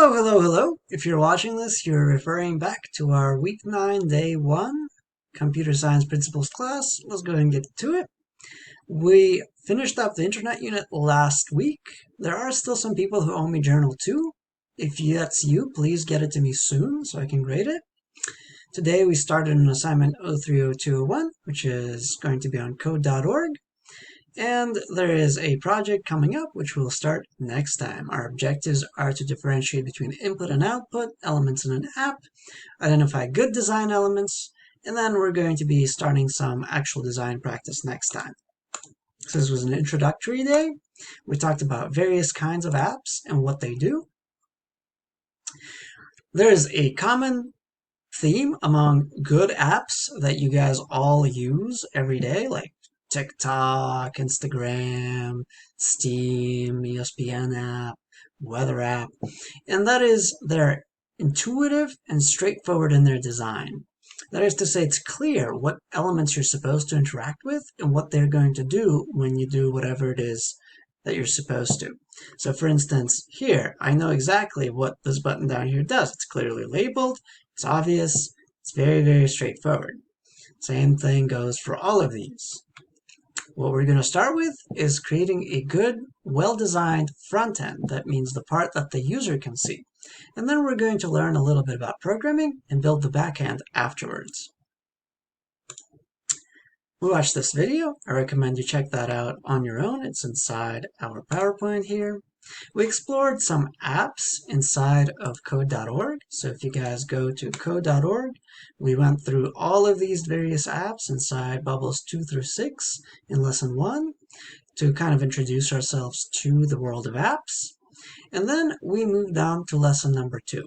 Hello, hello, hello. If you're watching this, you're referring back to our Week 9, Day 1 Computer Science Principles class. Let's go ahead and get to it. We finished up the Internet unit last week. There are still some people who owe me Journal 2. If that's you, please get it to me soon so I can grade it. Today we started an assignment 030201, which is going to be on code.org. And there is a project coming up which we'll start next time. Our objectives are to differentiate between input and output elements in an app, identify good design elements, and then we're going to be starting some actual design practice next time. So this was an introductory day. We talked about various kinds of apps and what they do. There's a common theme among good apps that you guys all use every day, like TikTok, Instagram, Steam, ESPN app, weather app, and that is they're intuitive and straightforward in their design. That is to say, it's clear what elements you're supposed to interact with and what they're going to do when you do whatever it is that you're supposed to. So for instance, here, I know exactly what this button down here does. It's clearly labeled, it's obvious, it's very, very straightforward. Same thing goes for all of these. What we're going to start with is creating a good, well-designed front end. That means the part that the user can see. And then we're going to learn a little bit about programming and build the back end afterwards. We watched this video. I recommend you check that out on your own. It's inside our PowerPoint here. We explored some apps inside of code.org. So if you guys go to code.org, we went through all of these various apps inside bubbles 2 through 6 in lesson 1 to kind of introduce ourselves to the world of apps. And then we moved on to lesson number 2.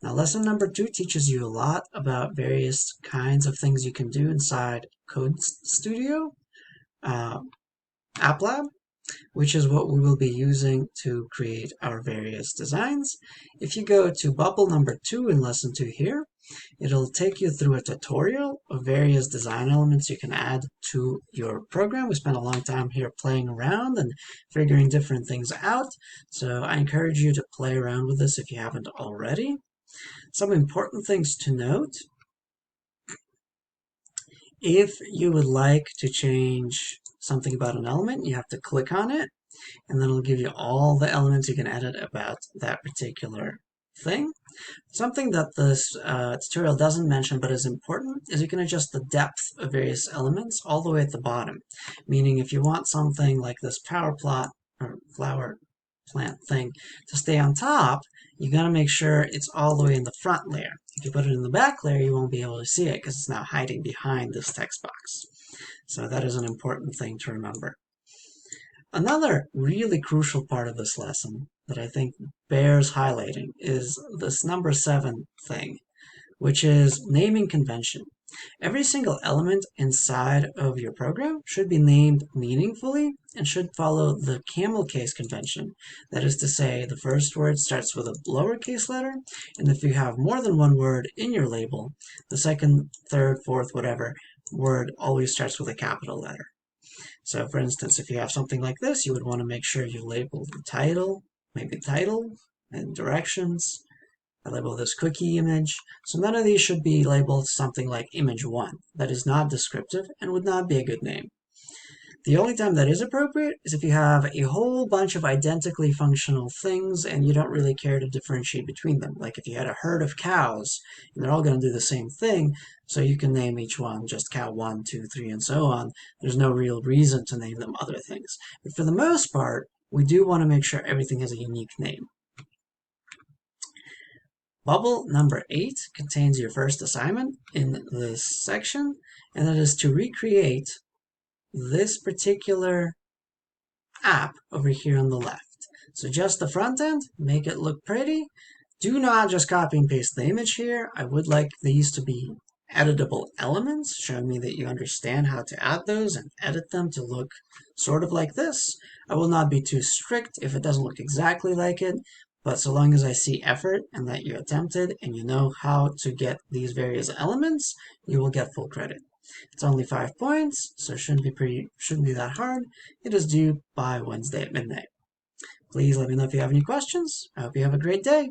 Now, lesson number 2 teaches you a lot about various kinds of things you can do inside Code Studio, App Lab, which is what we will be using to create our various designs. If you go to bubble number 2 in lesson 2 here, it'll take you through a tutorial of various design elements you can add to your program. We spent a long time here playing around and figuring different things out, so I encourage you to play around with this if you haven't already. Some important things to note. If you would like to change something about an element, you have to click on it, and then it'll give you all the elements you can edit about that particular thing. Something that this tutorial doesn't mention but is important is you can adjust the depth of various elements all the way at the bottom. Meaning if you want something like this power plot or flower plant thing to stay on top, you got to make sure it's all the way in the front layer. If you put it in the back layer, you won't be able to see it because it's now hiding behind this text box. So that is an important thing to remember. Another really crucial part of this lesson that I think bears highlighting is this number 7 thing, which is naming convention. Every single element inside of your program should be named meaningfully and should follow the camel case convention. That is to say, the first word starts with a lowercase letter, and if you have more than one word in your label, the second, third, fourth, whatever word always starts with a capital letter. So for instance, if you have something like this, you would want to make sure you label the title, maybe title, and directions. I label this cookie image. So none of these should be labeled something like image 1. That is not descriptive and would not be a good name. The only time that is appropriate is if you have a whole bunch of identically functional things and you don't really care to differentiate between them. Like if you had a herd of cows and they're all going to do the same thing, so you can name each one just cow 1, 2, 3, and so on. There's no real reason to name them other things. But for the most part, we do want to make sure everything has a unique name. Bubble number 8 contains your first assignment in this section, and that is to recreate this particular app over here on the left. So just the front end, make it look pretty. Do not just copy and paste the image here. I would like these to be editable elements, showing me that you understand how to add those and edit them to look sort of like this. I will not be too strict if it doesn't look exactly like it, but so long as I see effort and that you attempted and you know how to get these various elements, you will get full credit. It's only 5 points, so it shouldn't be that hard. It is due by Wednesday at midnight. Please let me know if you have any questions. I hope you have a great day.